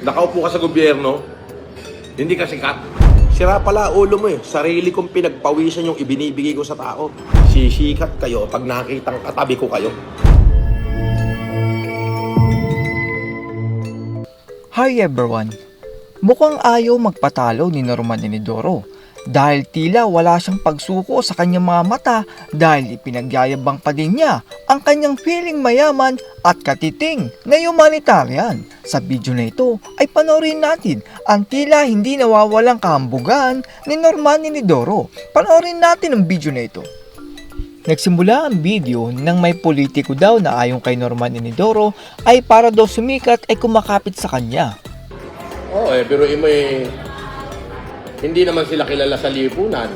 Nakaupo ka sa gobyerno, hindi ka sikat. Sira pala ulo mo eh. Sarili kong pinagpawisan yung ibinibigay ko sa tao. Sisikat kayo pag nakitang katabi ko kayo. Hi everyone! Mukhang ayaw magpatalo ni Norman Enidoro dahil tila wala siyang pagsuko sa kanyang mga mata dahil ipinagyayabang pa din niya ang kanyang feeling mayaman at katiting na humanitarian. Sa video na ito ay panoorin natin ang tila hindi nawawalang kahambugan ni Norman Enidoro. Panoorin natin ang video na ito. Nagsimula ang video nang may politiko daw na ayon kay Norman Enidoro ay para daw sumikat ay kumakapit sa kanya. Pero hindi naman sila kilala sa lipunan.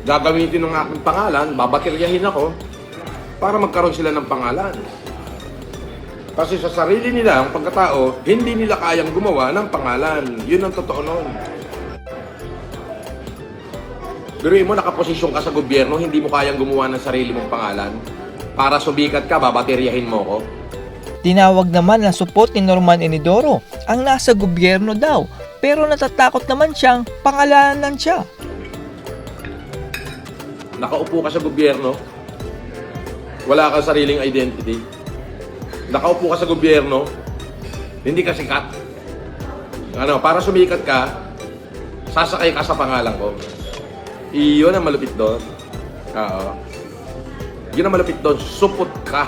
Gagamitin ng aking pangalan, babateryahin ako para magkaroon sila ng pangalan. Kasi sa sarili nila, ang pagkatao, hindi nila kayang gumawa ng pangalan. Yun ang totoo nun. Biruin mo, nakaposisyon ka sa gobyerno, hindi mo kayang gumawa ng sarili mong pangalan. Para sumikat ka, babateryahin mo ko. Tinawag naman ng support ni Norman Enidoro ang nasa gobyerno daw pero natatakot naman siyang pangalanan siya. Nakaupo ka sa gobyerno, wala kang sariling identity. Nakaupo ka sa gobyerno, hindi ka sikat. Para sumikat ka, sasakay ka sa pangalan ko. Iyon ang malupit doon. Yun ang malupit doon, supot ka.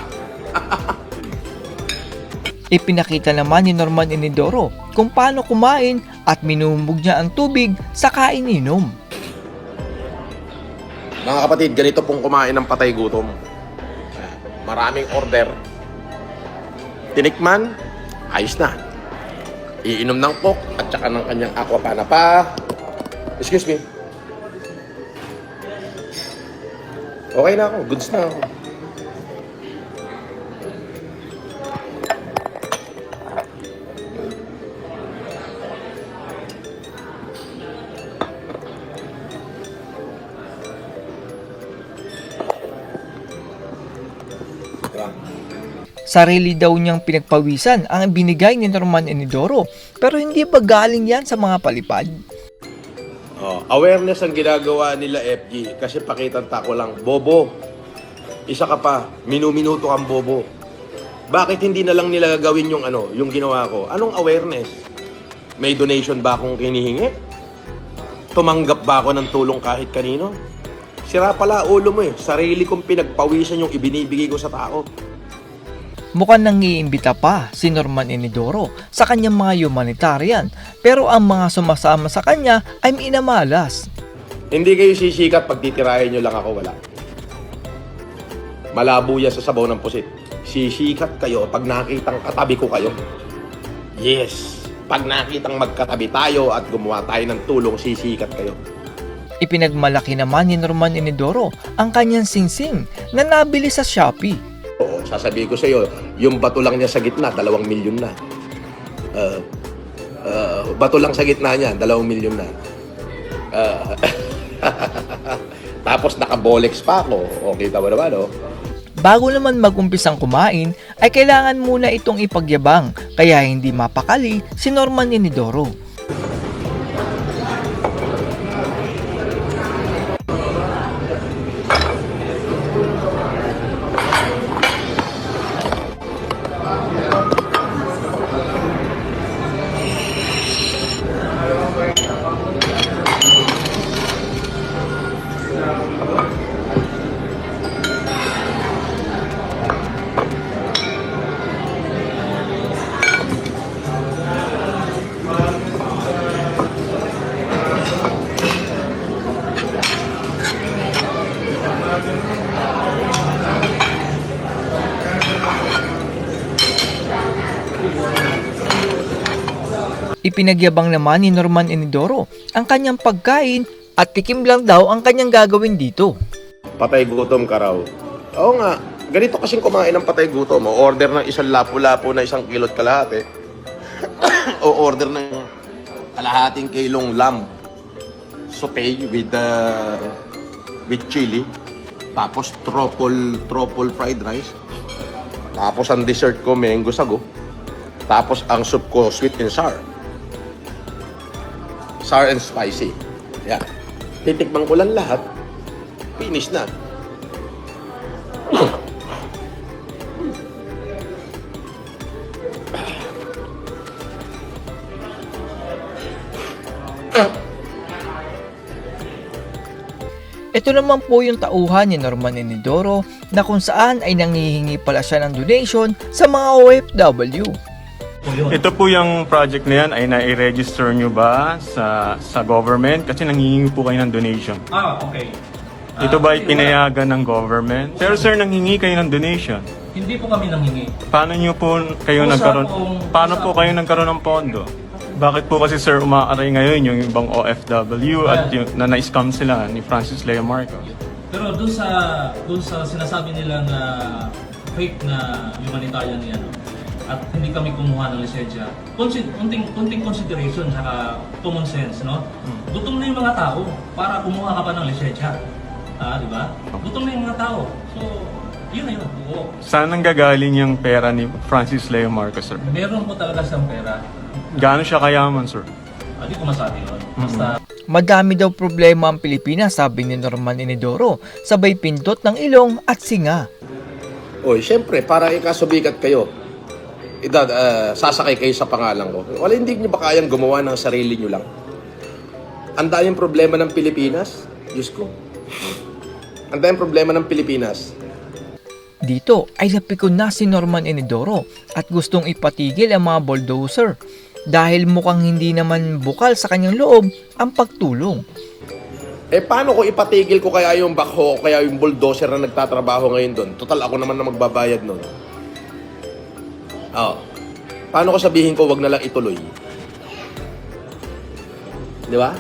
Ipinakita naman ni Norman Enidoro kung paano kumain at minumbog niya ang tubig sa kaininom. Mga kapatid, ganito pong kumain ng patay gutom. Maraming order. Tinikman, ayos na. Iinom ng coke at saka ng kanyang aqua panapa. Excuse me. Okay na ako, goods na ako. Sarili daw niyang pinagpawisan ang binigay ni Norman Enidoro pero hindi ba galing yan sa mga palipad? Awareness ang ginagawa nila FG kasi pakitang tako lang, bobo. Isa ka pa, minuminuto kang bobo. Bakit hindi na lang nila gagawin yung ginawa ko? Anong awareness? May donation ba akong hinihingi? Tumanggap ba ako ng tulong kahit kanino? Sira pala ulo mo eh. Sarili kong pinagpawisan yung ibinibigay ko sa tao. Mukhang nangiimbita pa si Norman Enidoro sa kanyang mga humanitarian pero ang mga sumasama sa kanya ay minamalas. Hindi kayo sisikat pag titirahin nyo lang ako, wala. Malabo yan sa sabaw ng pusit. Sisikat kayo pag nakitang katabi ko kayo. Yes, pag nakitang magkatabi tayo at gumawa tayo ng tulong, sisikat kayo. Ipinagmalaki naman ni Norman Enidoro ang kanyang singsing na nabili sa Shopee. Oo, sasabihin ko sa iyo, yung bato lang niya sa gitna, 2 milyon na. Bato lang sa gitna niya, 2 milyon na. Tapos naka-bolex pa ako. O, kita mo naman, no? Bago naman mag-umpisang kumain, ay kailangan muna itong ipagyabang kaya hindi mapakali si Norman Enidoro. Ipinagyabang naman ni Norman Enidoro ang kanyang pagkain at tikim lang daw ang kanyang gagawin dito. Patay gutom ka raw. Oo nga, ganito kasing kumain ng patay gutom. O order ng isang lapu-lapu na 1 kilot kalahati. O order ng kalahating kilong lamb. Sauté with chili. Tapos truffle fried rice. Tapos ang dessert ko, mango sago. Tapos ang soup ko, sweet and sour. Sour and spicy. Yan. Titikman ko lang lahat. Finish na. Ito naman po yung tauhan ni Norman Enidoro na kung saan ay nangihingi pala siya ng donation sa mga OFW. Ito po yung project na yan ay nai-register nyo ba sa government? Kasi nangihingi po kayo ng donation. Okay. Ito ba ay pinayagan ng government? Pero sir, nanghingi kayo ng donation. Hindi po kami nanghingi. Paano nyo po kayo paano po kayo nagkaroon ng pondo? Bakit po kasi sir umaaray ngayon yung ibang OFW at yung na na-scam sila ni Francis Leo Marcos? Pero doon sa sinasabi nila na fake na humanitarian yan, at hindi kami kumuha ng lisensya, kunting consideration saka common sense, no? Gutom na yung mga tao para kumuha ka pa ng lisensya. Di ba? Gutom na yung mga tao. So, yun na yun. Oo. Saan nanggagaling yung pera ni Francis Leo Marcos, sir? Meron po talaga siyang pera. Gaano siya kayaman, sir? Hindi ko masabi yun. Basta, Madami daw problema ang Pilipinas, sabi ni Norman Enidoro, sabay pindot ng ilong at singa. Oy, syempre, para ikasubikat kayo, sasakay kayo sa pangalan ko. Wala, hindi nyo ba kayang gumawa ng sarili nyo lang? Ang daming problema ng Pilipinas. Diyos ko. Ang daming problema ng Pilipinas. Dito ay napikon na si Norman Enidoro at gustong ipatigil ang mga bulldozer dahil mukhang hindi naman bukal sa kanyang loob ang pagtulong. Paano ko ipatigil ko kaya yung backhoe o kaya yung bulldozer na nagtatrabaho ngayon doon? Total, ako naman na magbabayad nun. Paano ko sabihin ko wag na lang ituloy? Di ba?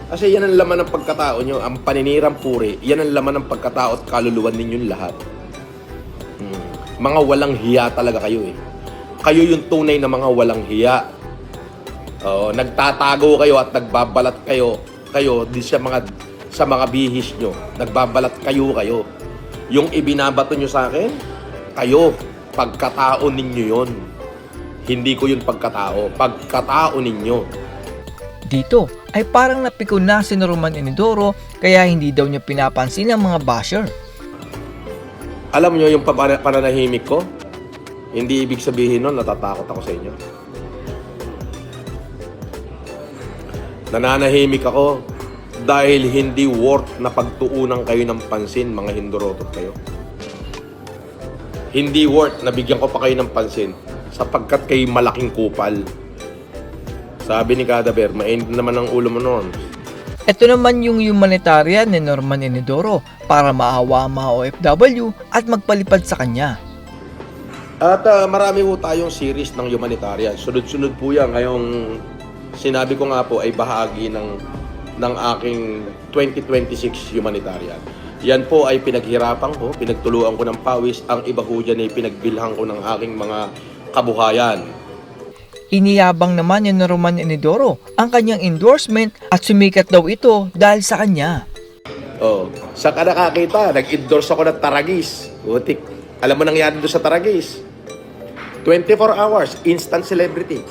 Kasi yan ang laman ng pagkatao nyo. Ang paninirang puri, yan ang laman ng pagkatao at kaluluwan ninyong lahat. Mga walang hiya talaga kayo eh. Kayo yung tunay na mga walang hiya. Nagtatago kayo at nagbabalat kayo di sa mga bihis nyo. Nagbabalat kayo. Yung ibinabato nyo sa akin, kayo, pagkatao ninyo yon. Hindi ko yun pagkatao. Pagkatao ninyo. Dito ay parang napikon na si Norman Enidoro kaya hindi daw niya pinapansin ang mga basher. Alam nyo yung pananahimik ko? Hindi ibig sabihin nun, natatakot ako sa inyo. Nananahimik ako dahil hindi worth na pagtuunan kayo ng pansin, mga hindorotot kayo. Hindi worth na bigyan ko pa kayo ng pansin sapagkat kayo malaking kupal. Sabi ni Kadaber, mainit naman ang ulo mo noon. Ito naman yung humanitarian ni Norman Enidoro para maawa ang mga OFW at magpalipad sa kanya. At marami po tayong series ng humanitarian. Sunod-sunod po yan. Ngayong sinabi ko nga po ay bahagi ng aking 2026 humanitarian. Yan po ay pinaghirapan ko, pinagtuluan ko ng pawis. Ang iba po dyan ay pinagbilhan ko ng aking mga kabuhayan. Iniyabang naman ni Norman Enidoro ang kanyang endorsement at sumikat daw ito dahil sa kanya. Saan ka nakakita? Nag-endorse ako ng Taragis. Butik. Alam mo nangyari doon sa Taragis? 24 hours, instant celebrity.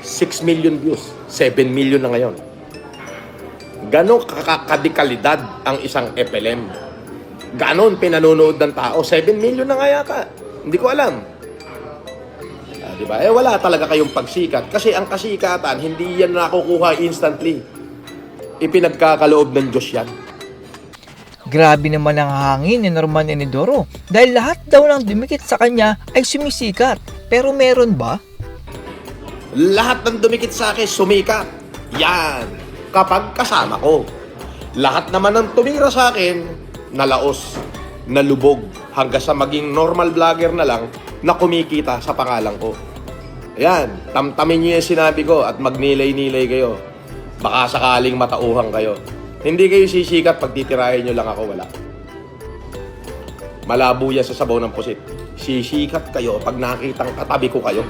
6 million views. 7 million na ngayon. Ganon kadikalidad ang isang FLM. Ganon pinanonood ng tao. 7 million na nga yata. Hindi ko alam. Diba? Wala talaga kayong pagsikat. Kasi ang kasikatan, hindi yan nakukuha instantly. Ipinagkakaloob ng Diyos yan. Grabe naman ang hangin ni Norman Enidoro dahil lahat daw ng dumikit sa kanya ay sumisikat. Pero meron ba? Lahat ng dumikit sa akin, sumikat. Yan. Kapag kasama ko. Lahat naman ng tumira sa akin, nalaos, nalubog, hanggang sa maging normal vlogger na lang na kumikita sa pangalan ko. Ayan, tamtamin nyo yung sinabi ko at magnilay-nilay kayo. Baka sakaling matauhang kayo. Hindi kayo sisikat pag titirahin nyo lang ako, wala. Malabo yan sa sabaw ng pusit. Sisikat kayo pag nakitang katabi ko kayo.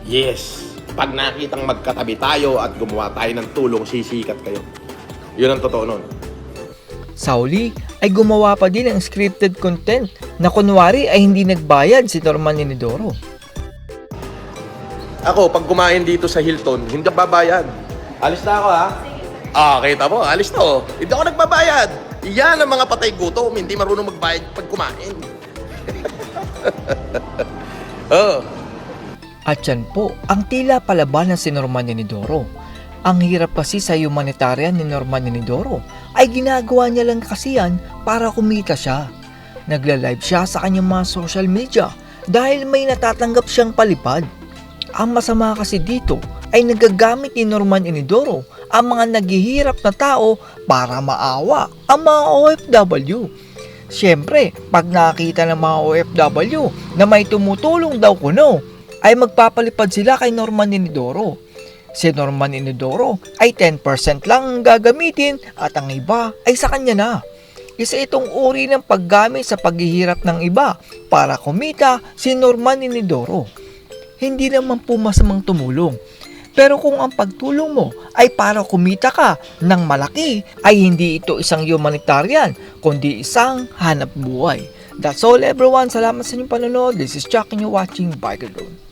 Yes, pag nakitang magkatabi tayo at gumawa tayo ng tulong, sisikat kayo. Yun ang totoo nun. Sa huli ay gumawa pa din ng scripted content na kunwari ay hindi nagbayad si Norman Enidoro. Ako, pag kumain dito sa Hilton, hindi ako babayad. Alis na ako, ha? Kita mo, alis na, oh. Hindi ako nagbabayad. Yan ang mga patay gutom, hindi marunong magbayad pag kumain. Oh. At yan po ang tila palaban ng si Norman Inidoro. Ang hirap kasi sa humanitarian ni Norman Inidoro ay ginagawa niya lang kasi yan para kumita siya. Nagla-live siya sa kanyang mga social media dahil may natatanggap siyang palipad. Ang masama kasi dito ay nagagamit ni Norman Inidoro ang mga naghihirap na tao para maawa ang mga OFW. Siyempre, pag nakita ng mga OFW na may tumutulong daw kuno, ay magpapalipad sila kay Norman Inidoro. Si Norman Inidoro ay 10% lang ang gagamitin at ang iba ay sa kanya na. Isa itong uri ng paggamit sa paghihirap ng iba para kumita si Norman Inidoro. Hindi naman po masamang tumulong. Pero kung ang pagtulong mo ay para kumita ka ng malaki, ay hindi ito isang humanitarian, kundi isang hanap buhay. That's all everyone. Salamat sa inyong panonood. This is Chuck and you're watching Biker Drone.